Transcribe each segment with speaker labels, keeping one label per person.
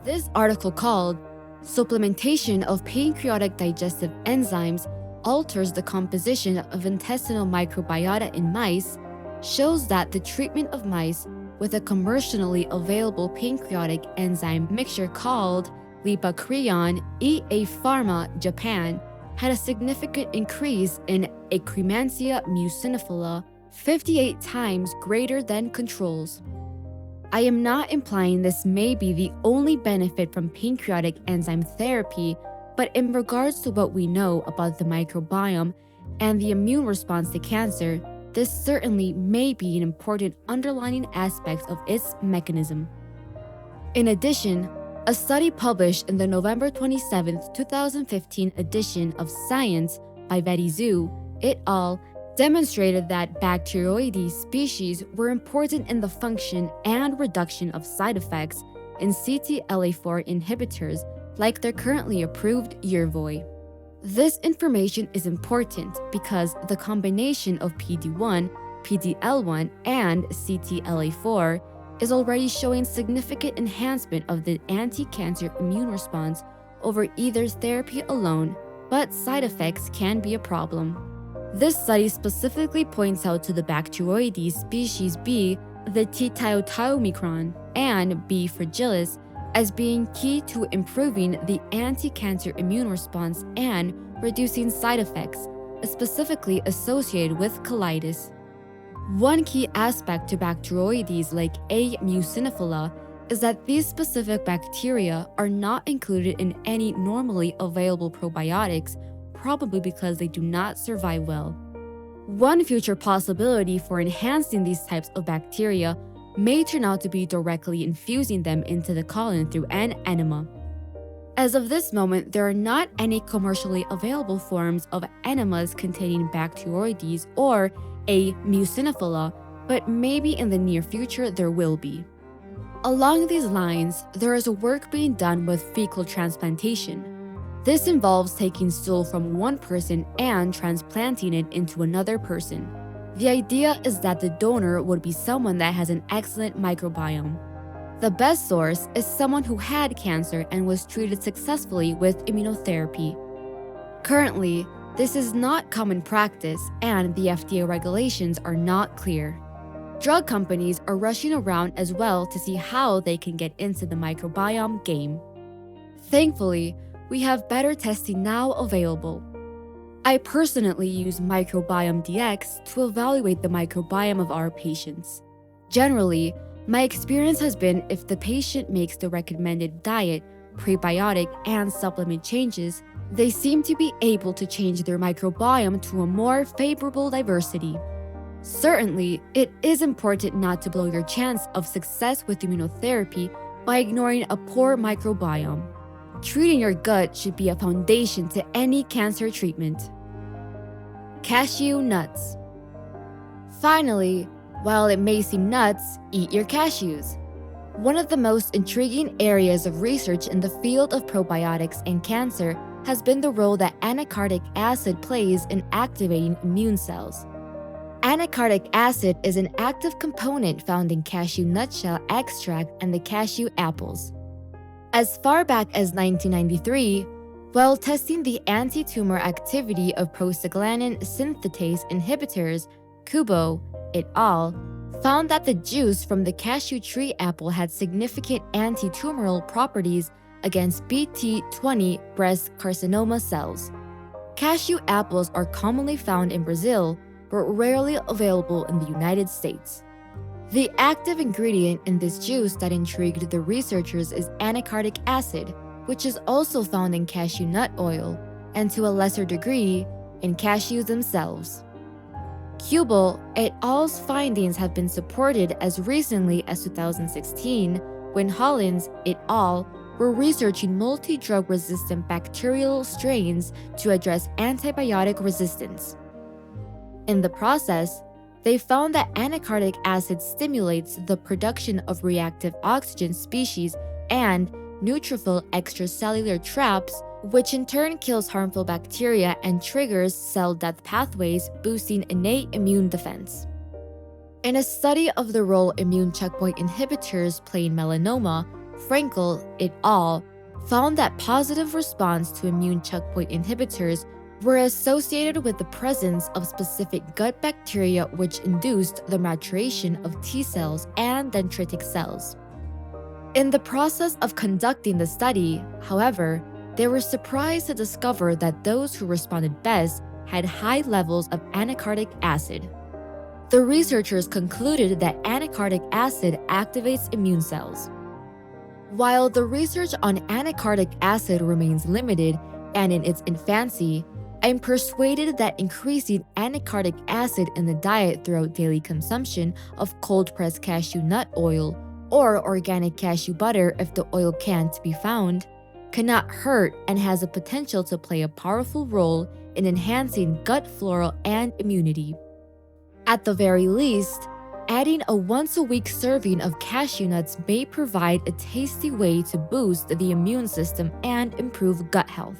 Speaker 1: This article called Supplementation of Pancreatic Digestive Enzymes Alters the Composition of Intestinal Microbiota in Mice shows that the treatment of mice with a commercially available pancreatic enzyme mixture called Lipacreon EA Pharma Japan had a significant increase in Akkermansia muciniphila, 58 times greater than controls. I am not implying this may be the only benefit from pancreatic enzyme therapy, but in regards to what we know about the microbiome and the immune response to cancer, this certainly may be an important underlying aspect of its mechanism. In addition, a study published in the November 27, 2015 edition of Science by Betty Zhu et al. Demonstrated that Bacteroides species were important in the function and reduction of side effects in CTLA4 inhibitors like their currently approved Yervoy. This information is important because the combination of PD-1, PD-L1, and CTLA4 is already showing significant enhancement of the anti-cancer immune response over either therapy alone, but side effects can be a problem. This study specifically points out to the Bacteroides species B, the T-Tiotiomicron, and B. fragilis as being key to improving the anti-cancer immune response and reducing side effects, specifically associated with colitis. One key aspect to Bacteroides like A. muciniphila is that these specific bacteria are not included in any normally available probiotics, probably because they do not survive well. One future possibility for enhancing these types of bacteria may turn out to be directly infusing them into the colon through an enema. As of this moment, there are not any commercially available forms of enemas containing Bacteroides or A. muciniphila, but maybe in the near future there will be. Along these lines, there is work being done with fecal transplantation. This involves taking stool from one person and transplanting it into another person. The idea is that the donor would be someone that has an excellent microbiome. The best source is someone who had cancer and was treated successfully with immunotherapy. Currently, this is not common practice and the FDA regulations are not clear. Drug companies are rushing around as well to see how they can get into the microbiome game. Thankfully, we have better testing now available. I personally use Microbiome DX to evaluate the microbiome of our patients. Generally, my experience has been if the patient makes the recommended diet, prebiotic, and supplement changes, they seem to be able to change their microbiome to a more favorable diversity. Certainly, it is important not to blow your chance of success with immunotherapy by ignoring a poor microbiome. Treating your gut should be a foundation to any cancer treatment. Cashew nuts. Finally, while it may seem nuts, eat your cashews. One of the most intriguing areas of research in the field of probiotics and cancer has been the role that anacardic acid plays in activating immune cells. Anacardic acid is an active component found in cashew nutshell extract and the cashew apples. As far back as 1993, while testing the anti-tumor activity of prostaglandin synthetase inhibitors, Kubo et al. Found that the juice from the cashew tree apple had significant anti-tumoral properties against BT20 breast carcinoma cells. Cashew apples are commonly found in Brazil, but rarely available in the United States. The active ingredient in this juice that intrigued the researchers is anacardic acid, which is also found in cashew nut oil, and to a lesser degree, in cashews themselves. Kubel et al.'s findings have been supported as recently as 2016, when Hollins et al. Were researching multi-drug resistant bacterial strains to address antibiotic resistance. In the process, they found that anacardic acid stimulates the production of reactive oxygen species and neutrophil extracellular traps, which in turn kills harmful bacteria and triggers cell death pathways, boosting innate immune defense. In a study of the role immune checkpoint inhibitors play in melanoma, Frankel et al. Found that positive response to immune checkpoint inhibitors were associated with the presence of specific gut bacteria which induced the maturation of T cells and dendritic cells. In the process of conducting the study, however, they were surprised to discover that those who responded best had high levels of anacardic acid. The researchers concluded that anacardic acid activates immune cells. While the research on anacardic acid remains limited and in its infancy, I'm persuaded that increasing anacardic acid in the diet throughout daily consumption of cold-pressed cashew nut oil or organic cashew butter if the oil can't be found cannot hurt and has the potential to play a powerful role in enhancing gut flora and immunity. At the very least, adding a once-a-week serving of cashew nuts may provide a tasty way to boost the immune system and improve gut health.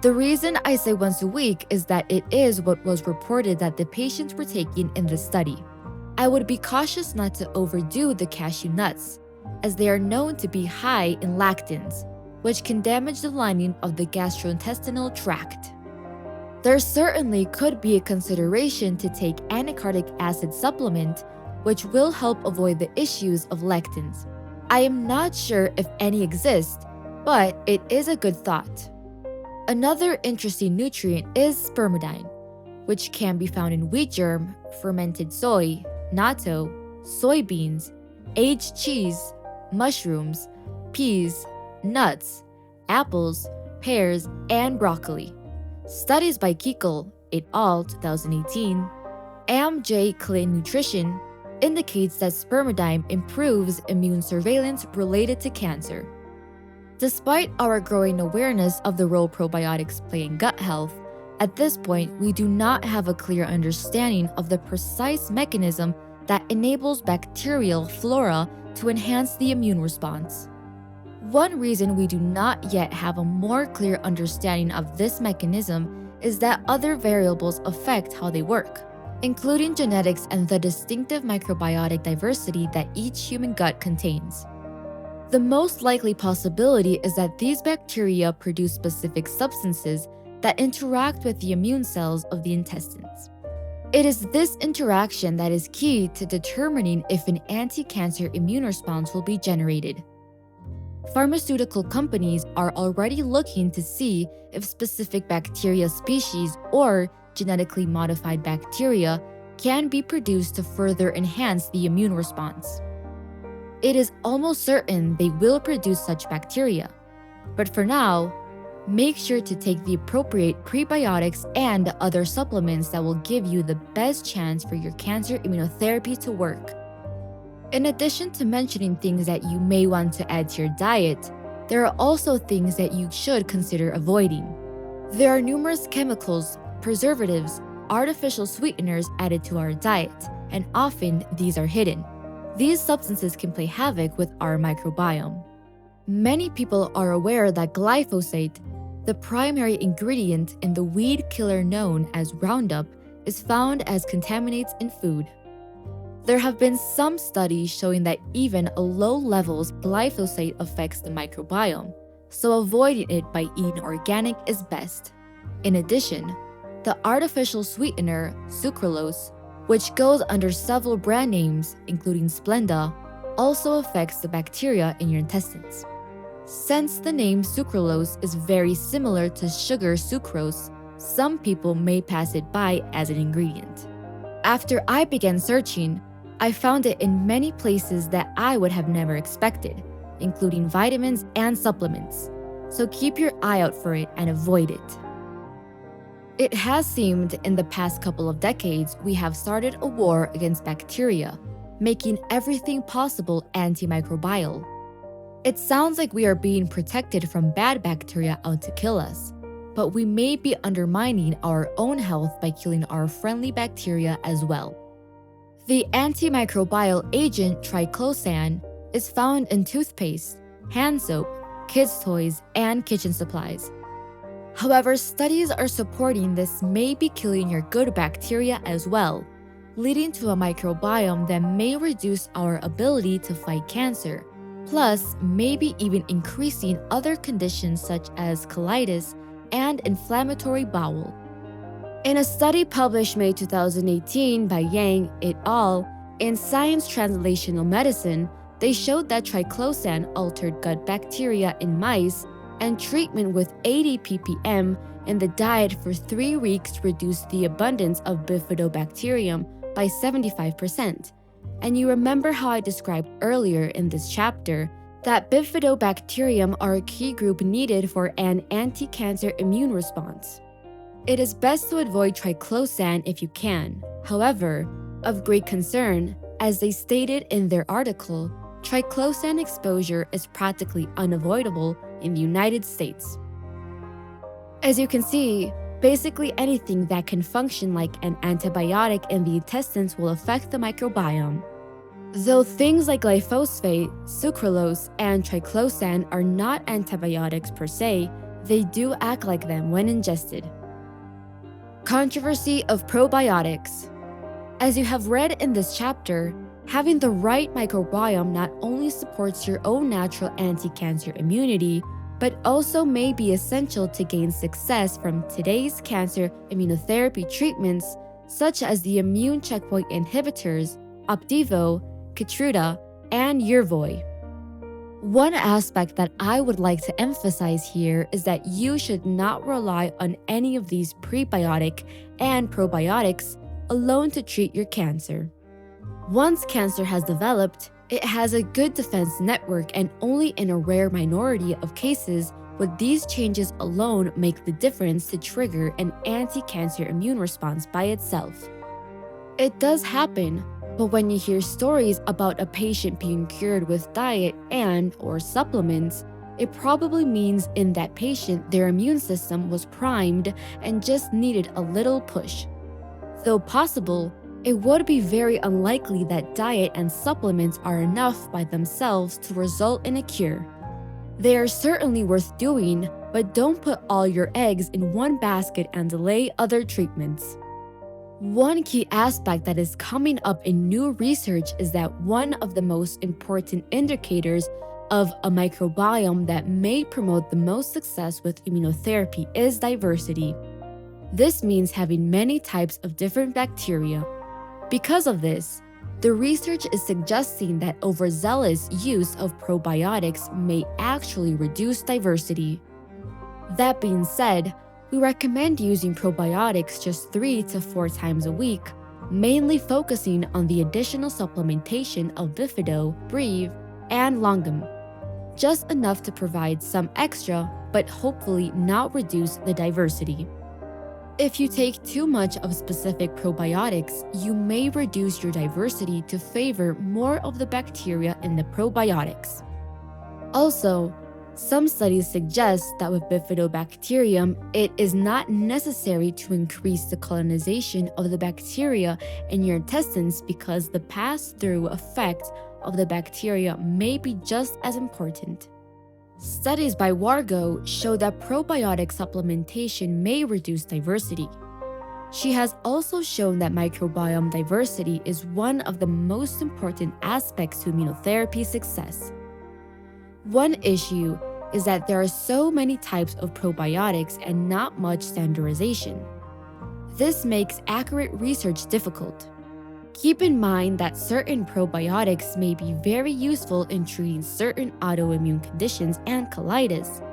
Speaker 1: The reason I say once a week is that it is what was reported that the patients were taking in the study. I would be cautious not to overdo the cashew nuts, as they are known to be high in lectins, which can damage the lining of the gastrointestinal tract. There certainly could be a consideration to take anacardic acid supplement, which will help avoid the issues of lectins. I am not sure if any exist, but it is a good thought. Another interesting nutrient is spermidine, which can be found in wheat germ, fermented soy, natto, soybeans, aged cheese, mushrooms, peas, nuts, apples, pears, and broccoli. Studies by Kiekel et al. 2018, AMJ Clean Nutrition indicates that spermidine improves immune surveillance related to cancer. Despite our growing awareness of the role probiotics play in gut health, at this point we do not have a clear understanding of the precise mechanism that enables bacterial flora to enhance the immune response. One reason we do not yet have a more clear understanding of this mechanism is that other variables affect how they work, including genetics and the distinctive microbiotic diversity that each human gut contains. The most likely possibility is that these bacteria produce specific substances that interact with the immune cells of the intestines. It is this interaction that is key to determining if an anti-cancer immune response will be generated. Pharmaceutical companies are already looking to see if specific bacteria species or genetically modified bacteria can be produced to further enhance the immune response. It is almost certain they will produce such bacteria. But for now, make sure to take the appropriate prebiotics and other supplements that will give you the best chance for your cancer immunotherapy to work. In addition to mentioning things that you may want to add to your diet, there are also things that you should consider avoiding. There are numerous chemicals, preservatives, artificial sweeteners added to our diet, and often these are hidden. These substances can play havoc with our microbiome. Many people are aware that glyphosate, the primary ingredient in the weed killer known as Roundup, is found as contaminants in food. There have been some studies showing that even at low levels, glyphosate affects the microbiome, so avoiding it by eating organic is best. In addition, the artificial sweetener, sucralose, which goes under several brand names, including Splenda, also affects the bacteria in your intestines. Since the name sucralose is very similar to sugar sucrose, some people may pass it by as an ingredient. After I began searching, I found it in many places that I would have never expected, including vitamins and supplements, so keep your eye out for it and avoid it. It has seemed in the past couple of decades we have started a war against bacteria, making everything possible antimicrobial. It sounds like we are being protected from bad bacteria out to kill us, but we may be undermining our own health by killing our friendly bacteria as well. The antimicrobial agent triclosan is found in toothpaste, hand soap, kids' toys, and kitchen supplies. However, studies are supporting this may be killing your good bacteria as well, leading to a microbiome that may reduce our ability to fight cancer, plus maybe even increasing other conditions such as colitis and inflammatory bowel. In a study published May 2018 by Yang et al. In Science Translational Medicine, they showed that triclosan altered gut bacteria in mice, and treatment with 80 ppm in the diet for 3 weeks reduced the abundance of bifidobacterium by 75%. And you remember how I described earlier in this chapter that bifidobacterium are a key group needed for an anti-cancer immune response. It is best to avoid triclosan if you can. However, of great concern, as they stated in their article, triclosan exposure is practically unavoidable in the United States. As you can see, basically anything that can function like an antibiotic in the intestines will affect the microbiome. Though things like glyphosate, sucralose, and triclosan are not antibiotics per se, they do act like them when ingested. Controversy of probiotics. As you have read in this chapter, having the right microbiome not only supports your own natural anti-cancer immunity, but also may be essential to gain success from today's cancer immunotherapy treatments, such as the immune checkpoint inhibitors, Opdivo, Keytruda, and Yervoy. One aspect that I would like to emphasize here is that you should not rely on any of these prebiotic and probiotics alone to treat your cancer. Once cancer has developed, it has a good defense network, and only in a rare minority of cases would these changes alone make the difference to trigger an anti-cancer immune response by itself. It does happen, but when you hear stories about a patient being cured with diet and/or supplements, it probably means in that patient their immune system was primed and just needed a little push. Though possible, it would be very unlikely that diet and supplements are enough by themselves to result in a cure. They are certainly worth doing, but don't put all your eggs in one basket and delay other treatments. One key aspect that is coming up in new research is that one of the most important indicators of a microbiome that may promote the most success with immunotherapy is diversity. This means having many types of different bacteria. Because of this, the research is suggesting that overzealous use of probiotics may actually reduce diversity. That being said, we recommend using probiotics just 3 to 4 times a week, mainly focusing on the additional supplementation of Bifido, Breve, and Longum. Just enough to provide some extra, but hopefully not reduce the diversity. If you take too much of specific probiotics, you may reduce your diversity to favor more of the bacteria in the probiotics. Also, some studies suggest that with bifidobacterium, it is not necessary to increase the colonization of the bacteria in your intestines because the pass-through effect of the bacteria may be just as important. Studies by Wargo show that probiotic supplementation may reduce diversity. She has also shown that microbiome diversity is one of the most important aspects to immunotherapy success. One issue is that there are so many types of probiotics and not much standardization. This makes accurate research difficult. Keep in mind that certain probiotics may be very useful in treating certain autoimmune conditions and colitis.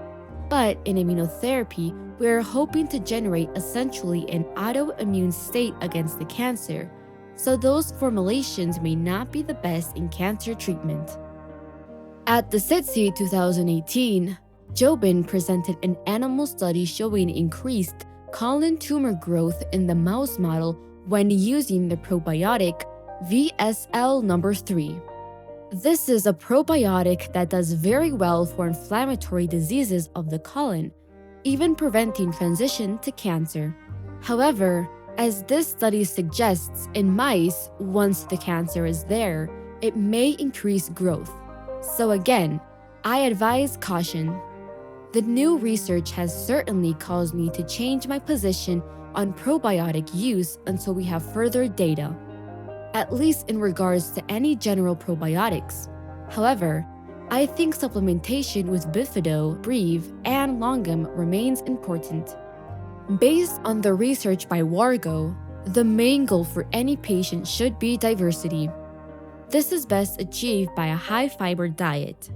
Speaker 1: But in immunotherapy, we are hoping to generate essentially an autoimmune state against the cancer, so those formulations may not be the best in cancer treatment. At the SITC 2018, Jobin presented an animal study showing increased colon tumor growth in the mouse model when using the probiotic VSL number 3. This is a probiotic that does very well for inflammatory diseases of the colon, even preventing transition to cancer. However, as this study suggests, in mice, once the cancer is there, it may increase growth. So again, I advise caution. The new research has certainly caused me to change my position on probiotic use until we have further data, at least in regards to any general probiotics. However, I think supplementation with Bifido, Breve, and Longum remains important. Based on the research by Wargo, the main goal for any patient should be diversity. This is best achieved by a high-fiber diet.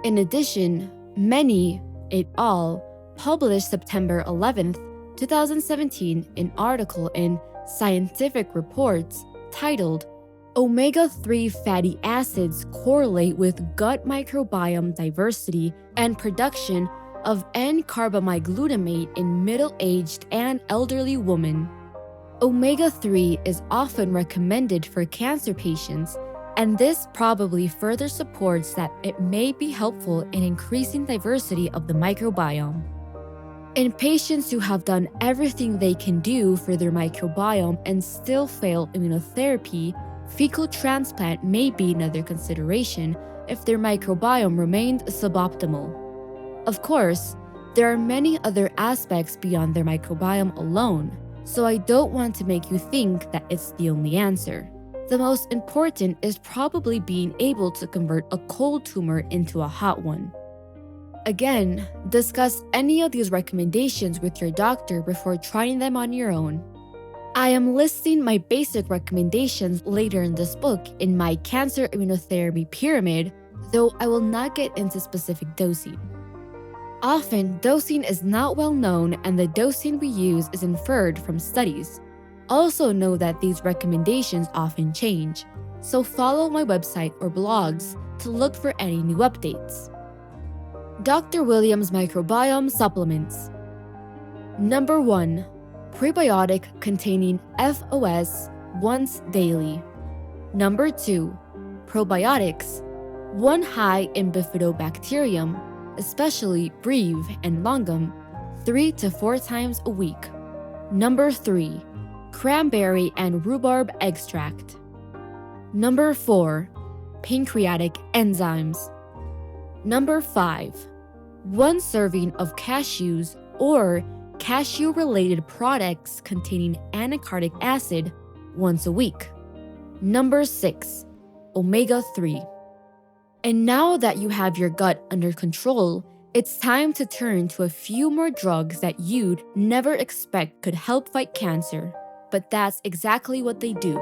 Speaker 1: In addition, many, et al., published September 11, 2017, an article in Scientific Reports titled Omega-3 Fatty Acids Correlate with Gut Microbiome Diversity and Production of N-carbamyglutamate in Middle-Aged and Elderly Women. Omega-3 is often recommended for cancer patients, and this probably further supports that it may be helpful in increasing diversity of the microbiome. In patients who have done everything they can do for their microbiome and still fail immunotherapy, fecal transplant may be another consideration if their microbiome remained suboptimal. Of course, there are many other aspects beyond their microbiome alone, so I don't want to make you think that it's the only answer. The most important is probably being able to convert a cold tumor into a hot one. Again, discuss any of these recommendations with your doctor before trying them on your own. I am listing my basic recommendations later in this book in my cancer immunotherapy pyramid, though I will not get into specific dosing. Often, dosing is not well known and the dosing we use is inferred from studies. Also know that these recommendations often change, so follow my website or blogs to look for any new updates. Dr. Williams Microbiome Supplements. Number 1. Prebiotic containing FOS once daily. Number 2. Probiotics, one high in bifidobacterium, especially Breve and Longum, 3 to 4 times a week. Number 3. Cranberry and rhubarb extract. Number 4. Pancreatic enzymes. Number 5. 1 serving of cashews or cashew-related products containing anacardic acid once a week. Number 6. Omega-3. And now that you have your gut under control, it's time to turn to a few more drugs that you'd never expect could help fight cancer, but that's exactly what they do.